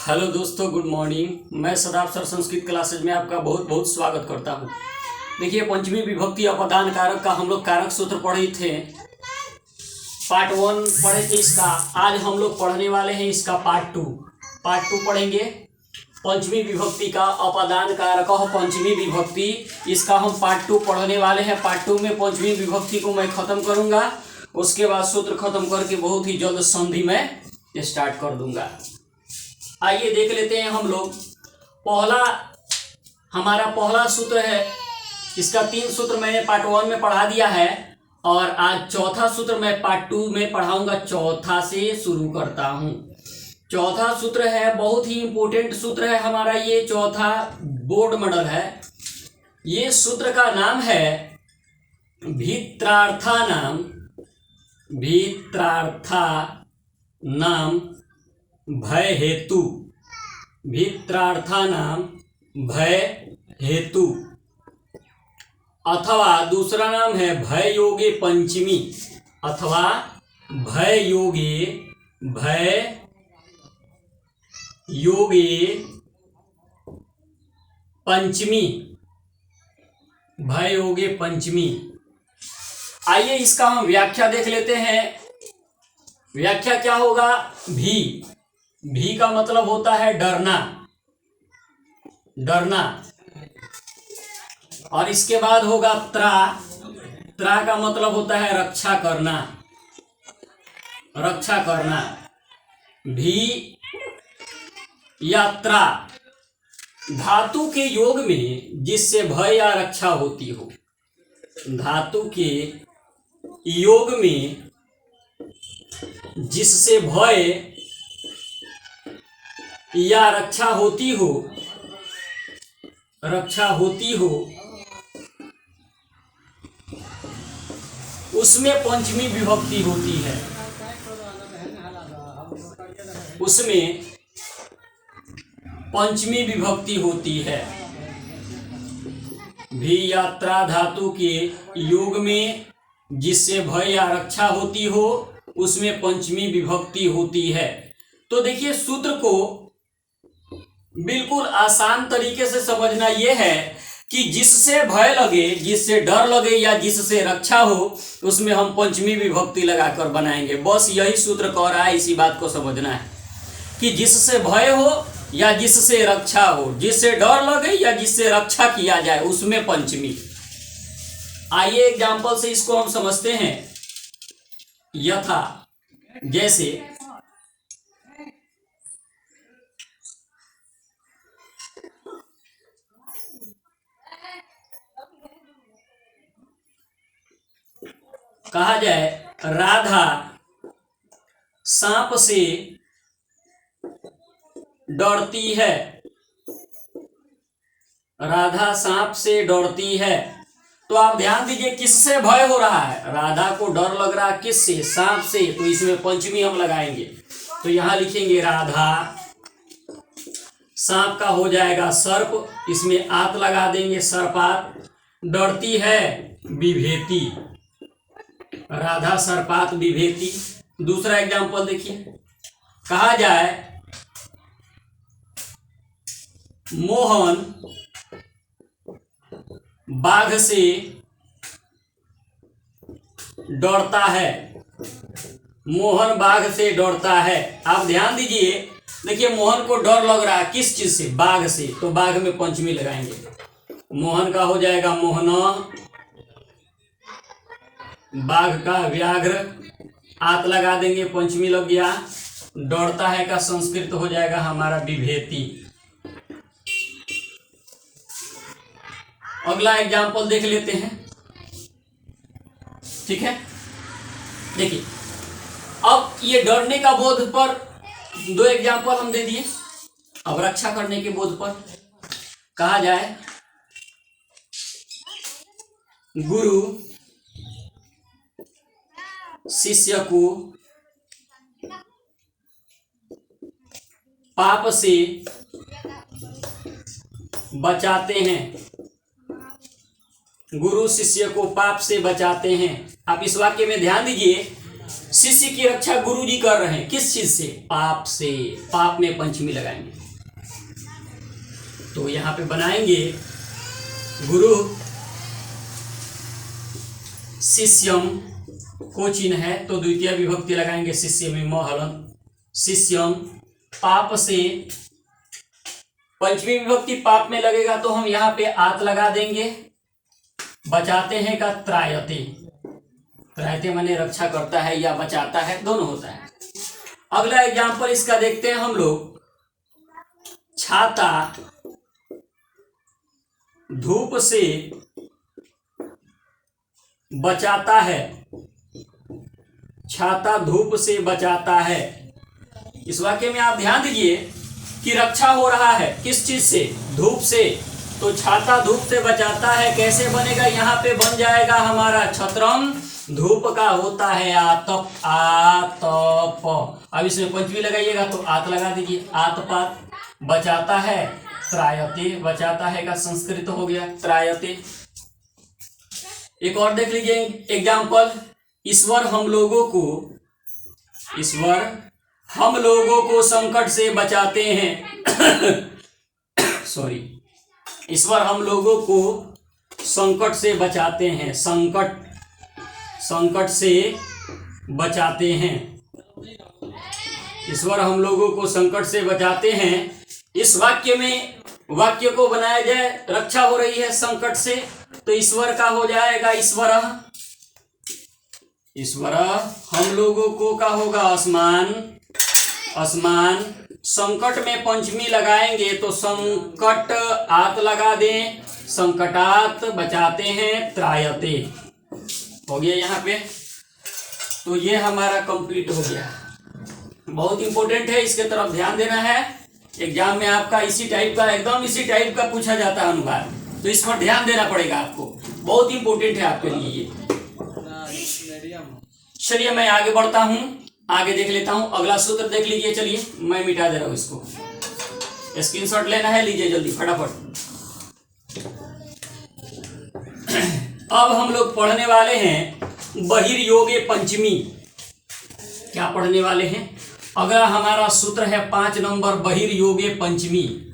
Hello दोस्तों, good morning. मैं सदाब sir Sanskrit classes में आपका बहुत बहुत स्वागत करता हूँ। देखिए, पंचमी विभक्ति अपदान कारक का हम लोग कारक सूत्र पढ़े थे, पार्ट 1 पढ़े थे इसका। आज हम लोग पढ़ने वाले हैं इसका पार्ट 2 पढ़ेंगे। पंचमी विभक्ति का अपदान कारक पंचमी विभक्ति, इसका हम पार्ट 2 पढ़ने वाले हैं। पार्ट 2 में पंचमी विभक्ति को मैं खत्म करूंगा, उसके बाद सूत्र खत्म करके बहुत ही जल्द संधि में स्टार्ट कर दूंगा। आइए देख लेते हैं हम लोग। हमारा पहला सूत्र है, इसका 3 सूत्र मैंने पार्ट 1 में पढ़ा दिया है और आज चौथा सूत्र मैं पार्ट 2 में पढ़ाऊंगा। चौथा से शुरू करता हूं। चौथा सूत्र है, बहुत ही इंपॉर्टेंट सूत्र है हमारा। ये चौथा बोर्ड मॉडल है। ये सूत्र का नाम है भित्रार्था नाम भय हेतु। भित्रार्था नाम भय हेतु, अथवा दूसरा नाम है भय योगे पंचमी, अथवा भय योगे पंचमी, भय योगे पंचमी। आइए इसका हम व्याख्या देख लेते हैं। व्याख्या क्या होगा? भी का मतलब होता है डरना, और इसके बाद होगा त्रा का मतलब होता है रक्षा करना। भी या त्रा धातु के योग में जिससे भय या रक्षा होती हो, धातु के योग में जिससे भय या रक्षा होती हो उसमें पंचमी विभक्ति होती है। उसमें पंचमी विभक्ति होती है। भी यात्रा धातु के योग में जिससे भय या रक्षा होती हो उसमें पंचमी विभक्ति होती है। तो देखिए, सूत्र को बिल्कुल आसान तरीके से समझना यह है कि जिससे भय लगे, जिससे डर लगे या जिससे रक्षा हो, उसमें हम पंचमी विभक्ति लगाकर बनाएंगे। बस यही सूत्र कह रहा है, इसी बात को समझना है कि जिससे भय हो या जिससे रक्षा हो, जिससे डर लगे या जिससे रक्षा किया जाए, उसमें पंचमी। आइए एग्जाम्पल से इसको हम समझते हैं। यथा, जैसे कहा जाए राधा सांप से डरती है। राधा सांप से डरती है। तो आप ध्यान दीजिए, किससे भय हो रहा है? राधा को डर लग रहा है किससे? सांप से। तो इसमें पंचमी हम लगाएंगे। तो यहां लिखेंगे राधा, सांप का हो जाएगा सर्प, इसमें आत लगा देंगे, सर्पात। डरती है विभेति, राधा सर्पात विभेति। दूसरा एग्जाम्पल देखिए, कहा जाए मोहन बाघ से डरता है। मोहन बाघ से डरता है। आप ध्यान दीजिए, देखिए मोहन को डर लग रहा है किस चीज से? बाघ से। तो बाघ में पंचमी लगाएंगे। मोहन का हो जाएगा मोहना, बाघ का व्याघ्र, आत लगा देंगे, पंचमी लग गया। डरता है का संस्कृत हो जाएगा हमारा विभेति। अगला एग्जाम्पल देख लेते हैं, ठीक है। देखिए, अब ये डरने का बोध पर 2 एग्जाम्पल हम दे दिए। अब रक्षा करने के बोध पर कहा जाए गुरु शिष्य को पाप से बचाते हैं। गुरु शिष्य को पाप से बचाते हैं। आप इस वाक्य में ध्यान दीजिए, शिष्य की रक्षा गुरु जी कर रहे हैं, किस चीज से? पाप से। पाप में पंचमी लगाएंगे, तो यहां पे बनाएंगे गुरु शिष्यम को चिन्ह है तो द्वितीय विभक्ति लगाएंगे, शिष्य में म हलन, शिष्यम पाप से। पंचमी विभक्ति पाप में लगेगा तो हम यहाँ पे आत लगा देंगे। बचाते हैं का त्रायते, त्रायते माने रक्षा करता है या बचाता है, दोनों होता है। अगला एग्जाम्पल इसका देखते हैं हम लोग। छाता धूप से बचाता है, छाता धूप से बचाता है। इस वाक्य में आप ध्यान दीजिए कि रक्षा हो रहा है किस चीज से? धूप से। तो छाता धूप से बचाता है, कैसे बनेगा? यहाँ पे बन जाएगा हमारा छत्रम धूप का होता है आतप, आतप। अब इसमें पंचमी लगाइएगा तो आत लगा दीजिए, आतपात। बचाता है त्रायते, बचाता है का संस्कृत हो गया त्रायते। एक और देख लीजिए एग्जाम्पल। ईश्वर हम लोगों को संकट से बचाते हैं सॉरी, ईश्वर हम लोगों को संकट से बचाते हैं, संकट से बचाते हैं। ईश्वर हम लोगों को संकट से बचाते हैं। इस वाक्य में वाक्य को बनाया जाए, रक्षा हो रही है संकट से, तो ईश्वर का हो जाएगा ईश्वर हम लोगों को का होगा असमान। संकट में पंचमी लगाएंगे तो संकट आत लगा दें, संकटात। बचाते हैं त्रायते, हो गया यहाँ पे। तो ये हमारा कंप्लीट हो गया। बहुत इंपॉर्टेंट है, इसके तरफ ध्यान देना है। एग्जाम में आपका इसी टाइप का, एकदम इसी टाइप का पूछा जाता है अनुवाद, तो इस पर ध्यान देना पड़ेगा आपको, बहुत इंपॉर्टेंट है आपके लिए ये। चलिए मैं आगे बढ़ता हूं, आगे देख लेता हूं। अगला सूत्र देख लीजिए। चलिए मैं मिटा दे रहा हूं इसको, स्क्रीनशॉट लेना है, लीजिए जल्दी फटाफट। अब हम लोग पढ़ने वाले हैं बहिर्योगे पंचमी। क्या पढ़ने वाले हैं? अगला हमारा सूत्र है 5 नंबर, बहिर्योगे पंचमी।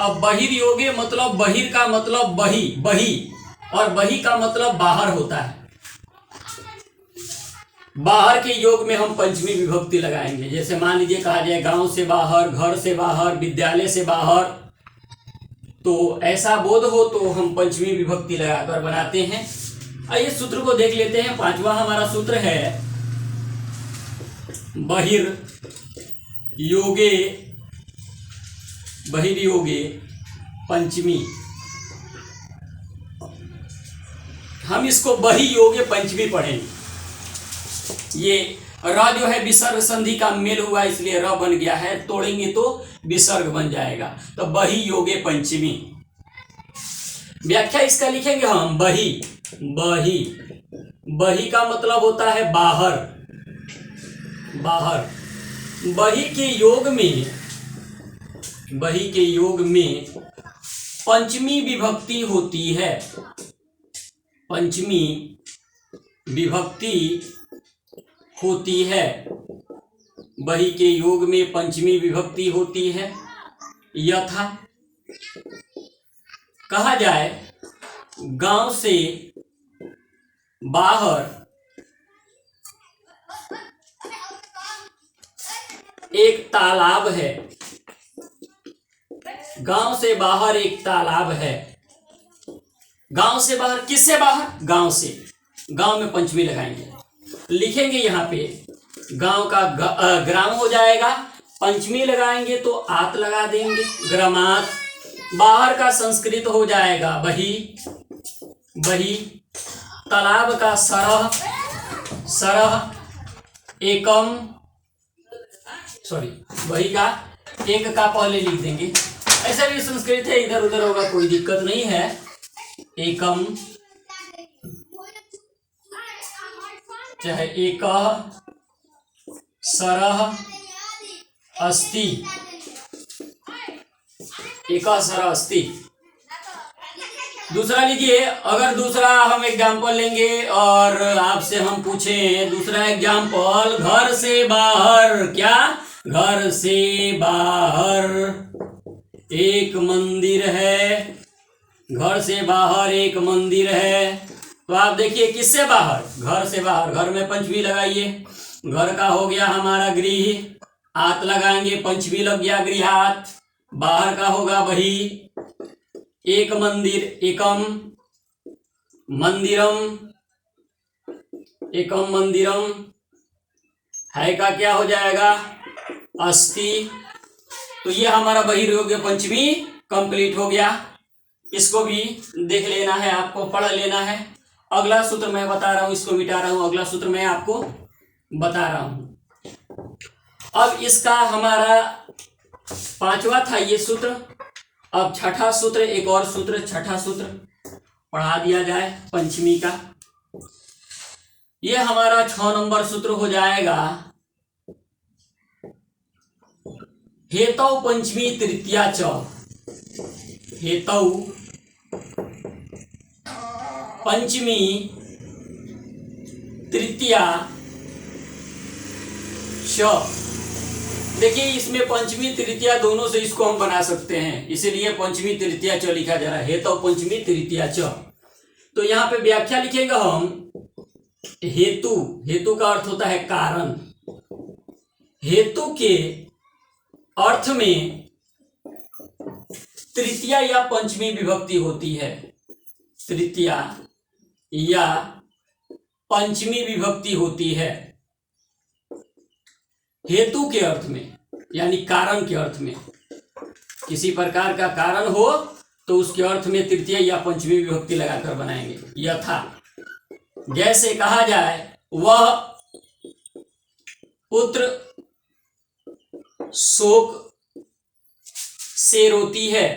अब बहिर्योगे मतलब, बहिर का मतलब बही, और बही का मतलब बाहर होता है। बाहर के योग में हम पंचमी विभक्ति लगाएंगे। जैसे मान लीजिए कहा जाए गांव से बाहर, घर से बाहर, विद्यालय से बाहर, तो ऐसा बोध हो तो हम पंचमी विभक्ति लगाकर बनाते हैं। आइए सूत्र को देख लेते हैं। 5वां हमारा सूत्र है बहिर्योगे पंचमी। हम इसको बहिर्योगे पंचमी पढ़ेंगे। ये र जो है विसर्ग संधि का मेल हुआ, इसलिए र बन गया है, तोड़ेंगे तो विसर्ग बन जाएगा। तो बहिर्योगे पंचमी। व्याख्या इसका लिखेंगे हम, बही का मतलब होता है बाहर। बही के योग में पंचमी विभक्ति होती है। पंचमी विभक्ति होती है, बही के योग में पंचमी विभक्ति होती है। यथा कहा जाए गांव से बाहर एक तालाब है। गांव से बाहर एक तालाब है। गांव से बाहर, किससे बाहर? गांव से। गांव में पंचमी लगाएंगे, लिखेंगे यहाँ पे गांव का ग्राम हो जाएगा। पंचमी लगाएंगे तो आत लगा देंगे, ग्रामात। बाहर का संस्कृत हो जाएगा बही। तालाब का सरह एकम, सॉरी बही का एक का पहले लिख देंगे। ऐसा भी संस्कृत है, इधर उधर होगा, कोई दिक्कत नहीं है। एकम चाहे एक सरह अस्ति, एक सरह अस्ति। दूसरा लीजिए, अगर दूसरा हम एग्जाम्पल लेंगे और आपसे हम पूछें दूसरा एग्जाम्पल, घर से बाहर, क्या, घर से बाहर एक मंदिर है, घर से बाहर एक मंदिर है। तो आप देखिए किससे बाहर, घर से बाहर, घर में पंचमी लगाइए, घर का हो गया हमारा गृह, आत लगाएंगे, पंचमी लग गया गृहात, बाहर का होगा वही, एक मंदिर, एकम मंदिरम, एकम मंदिरम, है का क्या हो जाएगा, अस्ति। तो ये हमारा बहिर्योग्य पंचमी कंप्लीट हो गया। इसको भी देख लेना है, आपको पढ़ लेना है। अगला सूत्र मैं बता रहा हूं, इसको मिटा रहा हूं, अगला सूत्र मैं आपको बता रहा हूं। अब इसका हमारा पांचवा था ये सूत्र। अब छठा सूत्र, एक और सूत्र, छठा सूत्र पढ़ा दिया जाए पंचमी का। ये हमारा 6 नंबर सूत्र हो जाएगा, हेतौ पंचमी तृतीया च, हेतौ पंचमी तृतीया च। देखिए इसमें पंचमी तृतीया दोनों से इसको हम बना सकते हैं, इसीलिए पंचमी तृतीया च लिखा जा रहा है, हेतु पंचमी तृतीया च। तो यहाँ पे व्याख्या लिखेंगे हम, हेतु, हेतु का अर्थ होता है कारण, हेतु के अर्थ में तृतीया या पंचमी विभक्ति होती है, तृतीया या पंचमी विभक्ति होती है हेतु के अर्थ में, यानी कारण के अर्थ में। किसी प्रकार का कारण हो तो उसके अर्थ में तृतीय या पंचमी विभक्ति लगाकर बनाएंगे। यथा, जैसे कहा जाए, वह पुत्र शोक से रोती है।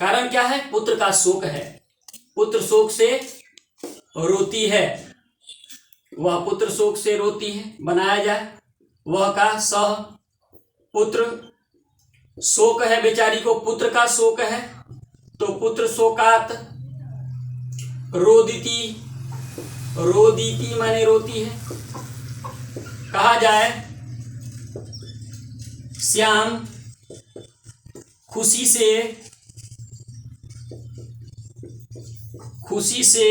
कारण क्या है, पुत्र का शोक है, पुत्र शोक से रोती है, वह पुत्र शोक से रोती है। बनाया जाए, वह का सह पुत्र शोक है, बेचारी को पुत्र का शोक है, तो पुत्र शोकात रोदिति, रोदिति माने रोती है। कहा जाए, श्याम खुशी से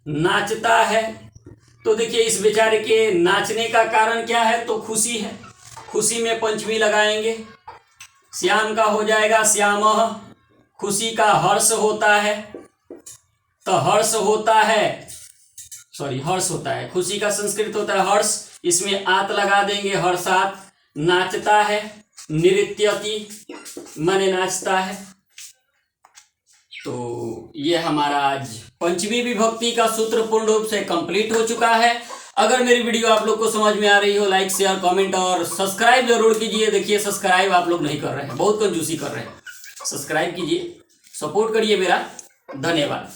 नाचता है। तो देखिए इस बेचारे के नाचने का कारण क्या है, तो खुशी है, खुशी में पंचमी लगाएंगे, श्याम का हो जाएगा श्यामः, खुशी का हर्ष होता है, तो हर्ष होता है, सॉरी हर्ष होता है, खुशी का संस्कृत होता है हर्ष, इसमें आत लगा देंगे, हर्षात। नाचता है, नृत्यति माने नाचता है। तो ये हमारा आज पंचमी विभक्ति का सूत्र पूर्ण रूप से कंप्लीट हो चुका है। अगर मेरी वीडियो आप लोग को समझ में आ रही हो, लाइक शेयर कमेंट और सब्सक्राइब जरूर कीजिए। देखिए सब्सक्राइब आप लोग नहीं कर रहे हैं, बहुत कंजूसी कर रहे हैं। सब्सक्राइब कीजिए, सपोर्ट करिए मेरा। धन्यवाद।